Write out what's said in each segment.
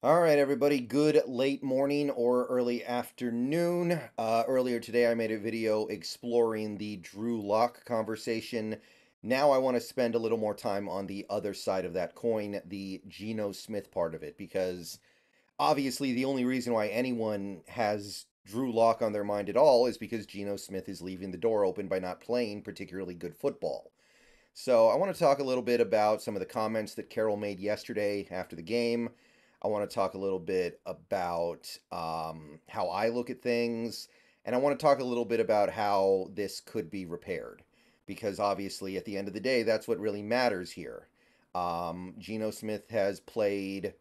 All right, everybody. Good late morning or early afternoon. Earlier today, I made a video exploring the Drew Lock conversation. Now I want to spend a little more time on the other side of that coin, the Geno Smith part of it, because obviously the only reason why anyone has Drew Lock on their mind at all is because Geno Smith is leaving the door open by not playing particularly good football. So I want to talk a little bit about some of the comments that Carroll made yesterday after the game. I want to talk a little bit about how I look at things, and I want to talk a little bit about how this could be repaired, because obviously at the end of the day, that's what really matters here. Geno Smith has played,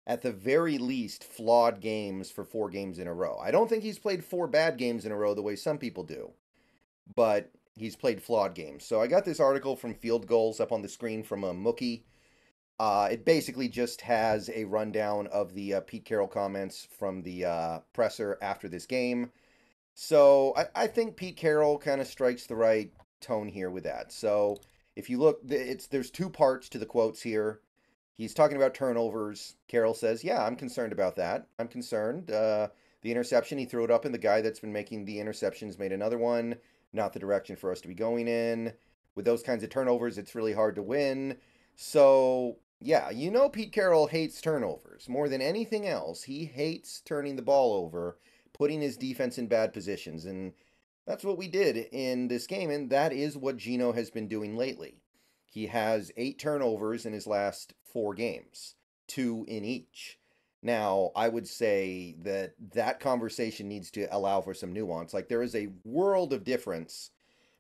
at the very least, flawed games for 4 games in a row. I don't think he's played 4 bad games in a row the way some people do, but he's played flawed games. So I got this article from Field Goals up on the screen from a Mookie. It basically just has a rundown of the Pete Carroll comments from the presser after this game. So I think Pete Carroll kind of strikes the right tone here with that. So if you look, there's 2 parts to the quotes here. He's talking about turnovers. Carroll says, "Yeah, I'm concerned about that. I'm concerned. The interception, he threw it up, and the guy that's been making the interceptions made another one. Not the direction for us to be going in. With those kinds of turnovers, it's really hard to win." So yeah, Pete Carroll hates turnovers. More than anything else, he hates turning the ball over, putting his defense in bad positions. And that's what we did in this game, and that is what Geno has been doing lately. He has 8 turnovers in his last 4 games, 2 in each. Now, I would say that that conversation needs to allow for some nuance. Like, there is a world of difference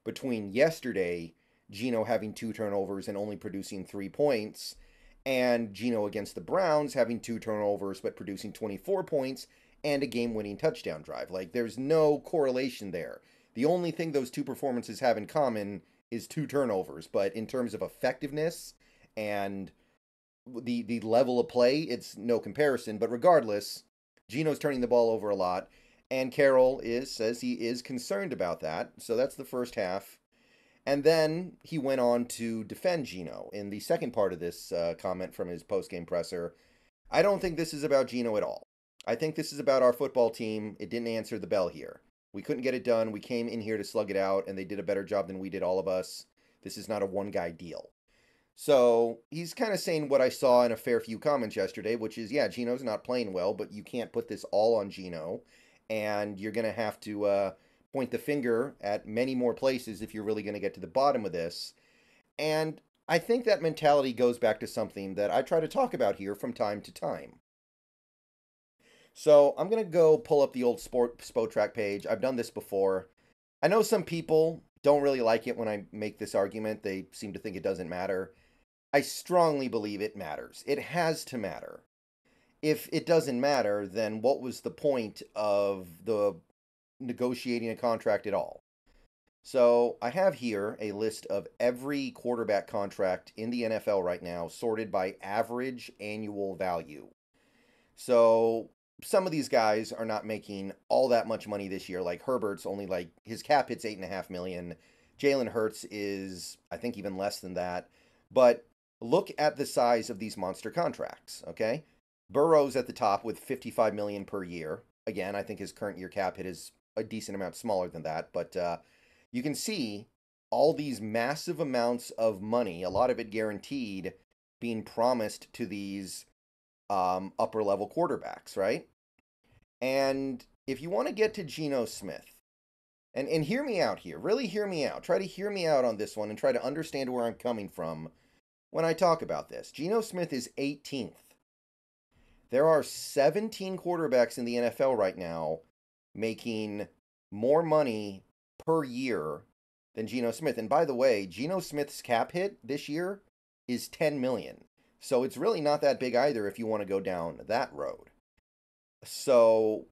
between yesterday, Geno having 2 turnovers and only producing 3 points, and Geno against the Browns having 2 turnovers but producing 24 points and a game winning touchdown drive. Like, there's no correlation there. The only thing those 2 performances have in common is 2 turnovers, but in terms of effectiveness and the level of play, it's no comparison. But regardless, Geno's turning the ball over a lot, and Carroll says he is concerned about that. So that's the first half. And then he went on to defend Geno in the second part of this comment from his post-game presser. "I don't think this is about Geno at all. I think this is about our football team. It didn't answer the bell here. We couldn't get it done. We came in here to slug it out, and they did a better job than we did, all of us. This is not a one-guy deal." So he's kind of saying what I saw in a fair few comments yesterday, which is, yeah, Geno's not playing well, but you can't put this all on Geno, and you're going to have to point the finger at many more places if you're really going to get to the bottom of this. And I think that mentality goes back to something that I try to talk about here from time to time. So I'm going to go pull up the old Spotrac page. I've done this before. I know some people don't really like it when I make this argument. They seem to think it doesn't matter. I strongly believe it matters. It has to matter. If it doesn't matter, then what was the point of the negotiating a contract at all? So I have here a list of every quarterback contract in the NFL right now, sorted by average annual value. So some of these guys are not making all that much money this year. Like Herbert's only, like, his cap hits 8.5 million. Jalen Hurts is, I think, even less than that. But look at the size of these monster contracts. Okay, Burrow's at the top with 55 million per year. Again, I think his current year cap hit is a decent amount smaller than that, but you can see all these massive amounts of money, a lot of it guaranteed, being promised to these upper level quarterbacks, right? And if you want to get to Geno Smith, and hear me out here, really hear me out, try to hear me out on this one and try to understand where I'm coming from when I talk about this. Geno Smith is 18th. There are 17 quarterbacks in the NFL right now making more money per year than Geno Smith. And by the way, Geno Smith's cap hit this year is 10 million. So it's really not that big either if you want to go down that road. So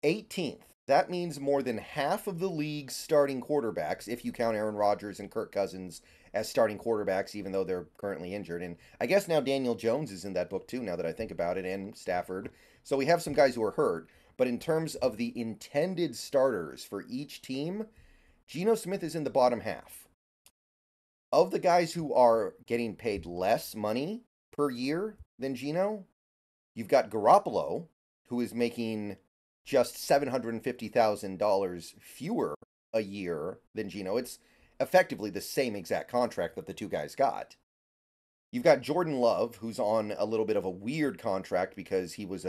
18th. That means more than half of the league's starting quarterbacks, if you count Aaron Rodgers and Kirk Cousins as starting quarterbacks, even though they're currently injured. And I guess now Daniel Jones is in that book too, now that I think about it, and Stafford. So we have some guys who are hurt. But in terms of the intended starters for each team, Geno Smith is in the bottom half. Of the guys who are getting paid less money per year than Geno, You've got Garoppolo, who is making just $750,000 fewer a year than Geno. It's effectively the same exact contract that the two guys got. You've got Jordan Love, who's on a little bit of a weird contract because he was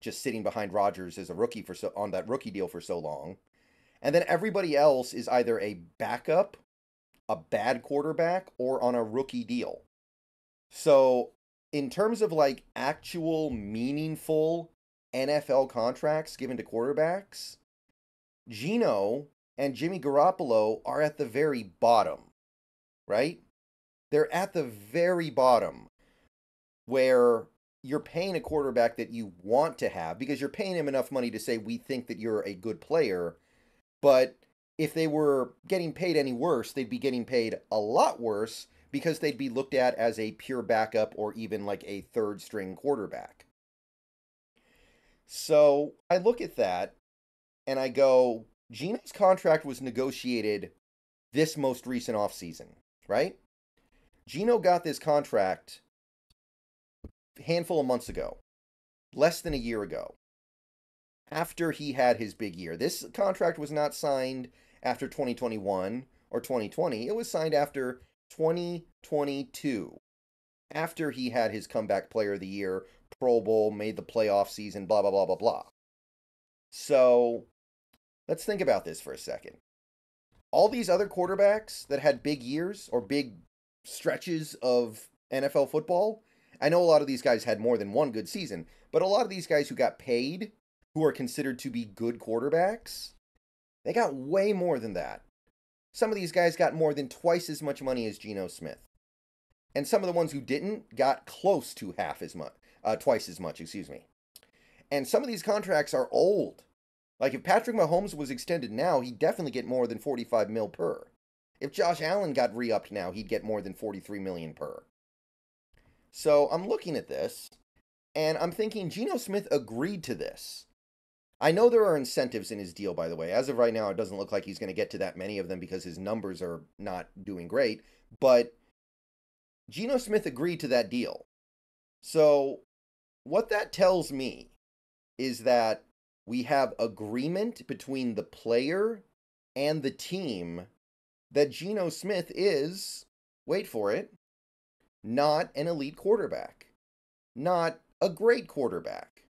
just sitting behind Rodgers as a rookie on that rookie deal for so long. And then everybody else is either a backup, a bad quarterback, or on a rookie deal. So, in terms of like actual meaningful NFL contracts given to quarterbacks, Geno and Jimmy Garoppolo are at the very bottom, right? They're at the very bottom where you're paying a quarterback that you want to have because you're paying him enough money to say, we think that you're a good player. But if they were getting paid any worse, they'd be getting paid a lot worse because they'd be looked at as a pure backup or even like a third string quarterback. So I look at that and I go, Geno's contract was negotiated this most recent offseason, right? Geno got this contract a handful of months ago, less than a year ago, after he had his big year. This contract was not signed after 2021 or 2020. It was signed after 2022, after he had his comeback player of the year, Pro Bowl, made the playoff season, blah, blah, blah, blah, blah. So let's think about this for a second. All these other quarterbacks that had big years or big stretches of NFL football, I know a lot of these guys had more than one good season, but a lot of these guys who got paid, who are considered to be good quarterbacks, they got way more than that. Some of these guys got more than twice as much money as Geno Smith. And some of the ones who didn't got close to twice as much, excuse me. And some of these contracts are old. Like if Patrick Mahomes was extended now, he'd definitely get more than 45 mil per. If Josh Allen got re-upped now, he'd get more than 43 million per. So I'm looking at this, and I'm thinking Geno Smith agreed to this. I know there are incentives in his deal, by the way. As of right now, it doesn't look like he's going to get to that many of them because his numbers are not doing great. But Geno Smith agreed to that deal. So what that tells me is that we have agreement between the player and the team that Geno Smith is, wait for it, not an elite quarterback. Not a great quarterback.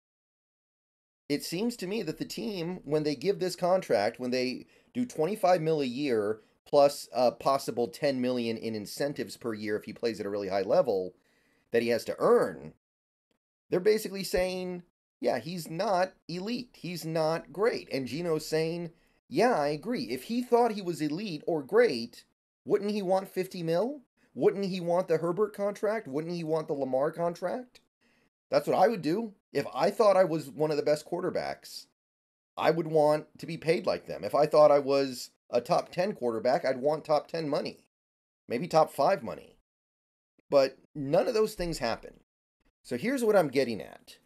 It seems to me that the team, when they give this contract, when they do 25 mil a year plus a possible 10 million in incentives per year if he plays at a really high level that he has to earn, they're basically saying, yeah, he's not elite. He's not great. And Geno's saying, yeah, I agree. If he thought he was elite or great, wouldn't he want 50 mil? Wouldn't he want the Herbert contract? Wouldn't he want the Lamar contract? That's what I would do. If I thought I was one of the best quarterbacks, I would want to be paid like them. If I thought I was a top 10 quarterback, I'd want top 10 money. Maybe top 5 money. But none of those things happen. So here's what I'm getting at.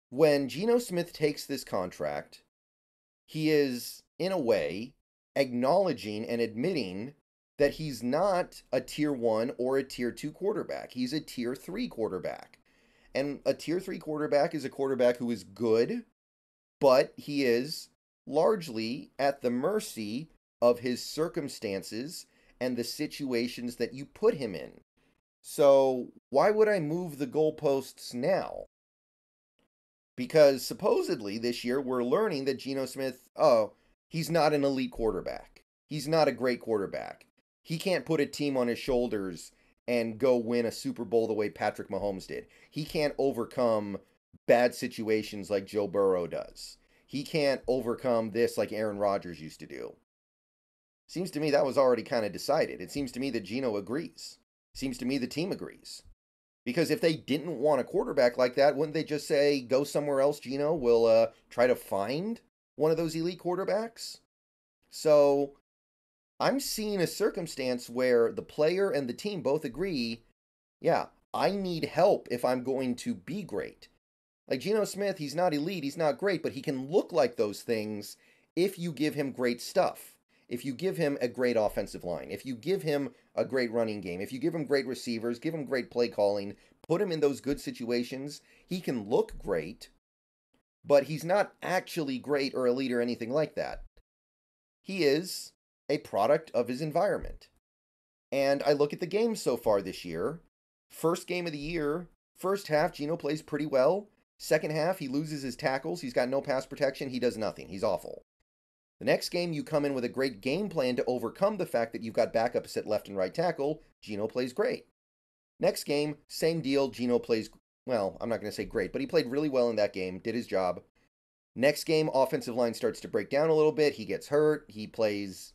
When Geno Smith takes this contract, he is, in a way, acknowledging and admitting that he's not a tier 1 or a tier 2 quarterback. He's a tier 3 quarterback. And a tier 3 quarterback is a quarterback who is good, but he is largely at the mercy of his circumstances and the situations that you put him in. So why would I move the goalposts now? Because supposedly this year we're learning that Geno Smith, he's not an elite quarterback. He's not a great quarterback. He can't put a team on his shoulders and go win a Super Bowl the way Patrick Mahomes did. He can't overcome bad situations like Joe Burrow does. He can't overcome this like Aaron Rodgers used to do. Seems to me that was already kind of decided. It seems to me that Geno agrees. Seems to me the team agrees. Because if they didn't want a quarterback like that, wouldn't they just say, go somewhere else, Geno? We'll try to find one of those elite quarterbacks? So I'm seeing a circumstance where the player and the team both agree, yeah, I need help if I'm going to be great. Like Geno Smith, he's not elite, he's not great, but he can look like those things if you give him great stuff. If you give him a great offensive line, if you give him a great running game, if you give him great receivers, give him great play calling, put him in those good situations, he can look great, but he's not actually great or elite or anything like that. He is a product of his environment. And I look at the games so far this year. First game of the year, first half, Geno plays pretty well. Second half, he loses his tackles. He's got no pass protection. He does nothing. He's awful. The next game, you come in with a great game plan to overcome the fact that you've got backups at left and right tackle. Geno plays great. Next game, same deal. Geno plays, well, I'm not going to say great, but he played really well in that game, did his job. Next game, offensive line starts to break down a little bit. He gets hurt. He plays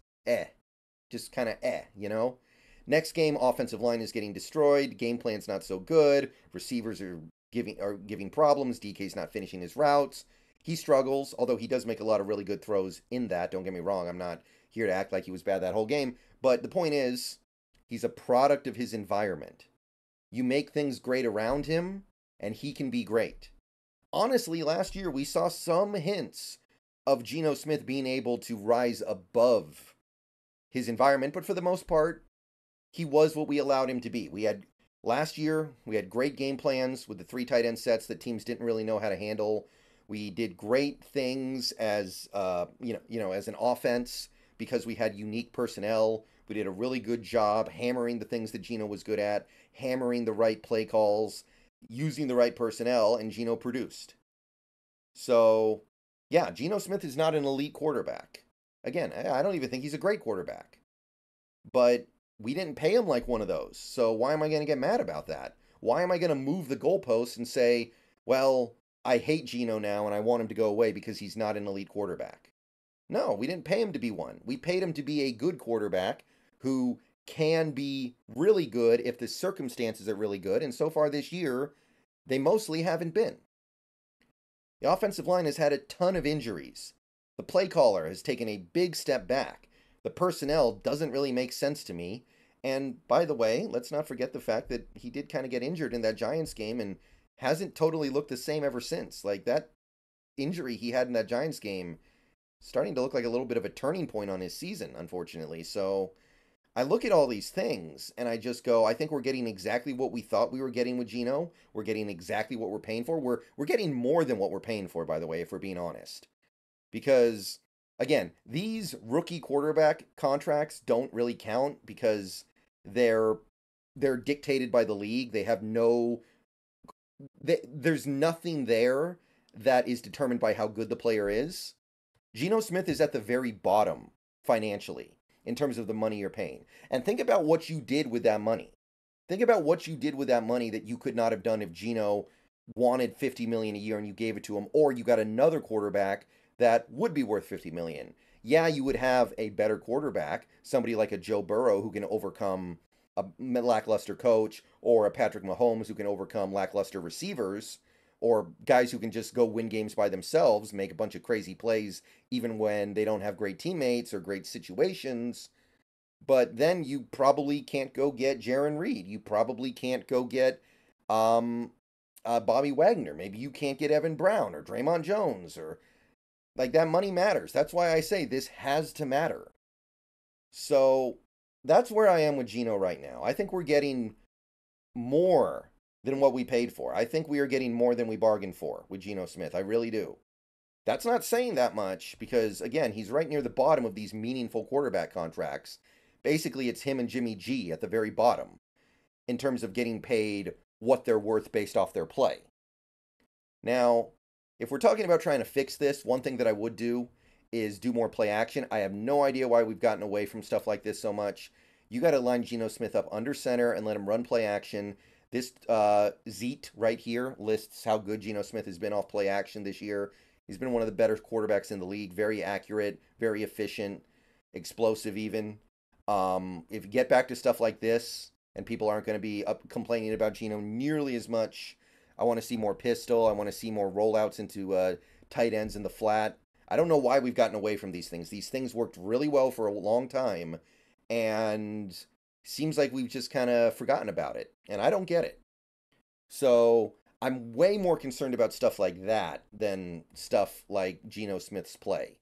just kind of you know? Next game, offensive line is getting destroyed. Game plan's not so good. Receivers are giving problems. DK's not finishing his routes. He struggles, although he does make a lot of really good throws in that. Don't get me wrong. I'm not here to act like he was bad that whole game. But the point is, he's a product of his environment. You make things great around him, and he can be great. Honestly, last year we saw some hints of Geno Smith being able to rise above his environment, but for the most part, he was what we allowed him to be. Last year, we had great game plans with the 3 tight end sets that teams didn't really know how to handle. We did great things as as an offense because we had unique personnel. We did a really good job hammering the things that Geno was good at, hammering the right play calls, using the right personnel, and Geno produced. So, yeah, Geno Smith is not an elite quarterback. Again, I don't even think he's a great quarterback. But we didn't pay him like one of those. So why am I going to get mad about that? Why am I going to move the goalposts and say, well, I hate Geno now and I want him to go away because he's not an elite quarterback? No, we didn't pay him to be one. We paid him to be a good quarterback who can be really good if the circumstances are really good. And so far this year, they mostly haven't been. The offensive line has had a ton of injuries. The play caller has taken a big step back. The personnel doesn't really make sense to me. And by the way, let's not forget the fact that he did kind of get injured in that Giants game and hasn't totally looked the same ever since. Like, that injury he had in that Giants game starting to look like a little bit of a turning point on his season, unfortunately. So I look at all these things and I just go, I think we're getting exactly what we thought we were getting with Geno. We're getting exactly what we're paying for. We're getting more than what we're paying for, by the way, if we're being honest. Because, again, these rookie quarterback contracts don't really count because they're dictated by the league. They have there's nothing there that is determined by how good the player is. Geno Smith is at the very bottom financially in terms of the money you're paying. And think about what you did with that money. Think about what you did with that money that you could not have done if Geno wanted $50 million a year and you gave it to him, or you got another quarterback that would be worth $50 million. Yeah, you would have a better quarterback, somebody like a Joe Burrow who can overcome a lackluster coach, or a Patrick Mahomes who can overcome lackluster receivers, or guys who can just go win games by themselves, make a bunch of crazy plays even when they don't have great teammates or great situations. But then you probably can't go get Jaron Reed. You probably can't go get Bobby Wagner. Maybe you can't get Evan Brown or Draymond Jones, or like, that money matters. That's why I say this has to matter. So that's where I am with Geno right now. I think we're getting more than what we paid for. I think we are getting more than we bargained for with Geno Smith. I really do. That's not saying that much because, again, he's right near the bottom of these meaningful quarterback contracts. Basically, it's him and Jimmy G at the very bottom in terms of getting paid what they're worth based off their play. Now, if we're talking about trying to fix this, one thing that I would do is do more play action. I have no idea why we've gotten away from stuff like this so much. You got to line Geno Smith up under center and let him run play action. This Zeet right here lists how good Geno Smith has been off play action this year. He's been one of the better quarterbacks in the league. Very accurate, very efficient, explosive even. If you get back to stuff like this, and people aren't going to be complaining about Geno nearly as much, I want to see more pistol. I want to see more rollouts into tight ends in the flat. I don't know why we've gotten away from these things. These things worked really well for a long time, and seems like we've just kind of forgotten about it, and I don't get it. So I'm way more concerned about stuff like that than stuff like Geno Smith's play.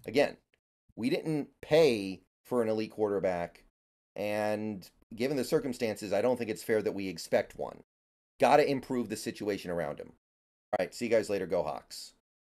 Again, we didn't pay for an elite quarterback, and given the circumstances, I don't think it's fair that we expect one. Got to improve the situation around him. All right, see you guys later. Go Hawks.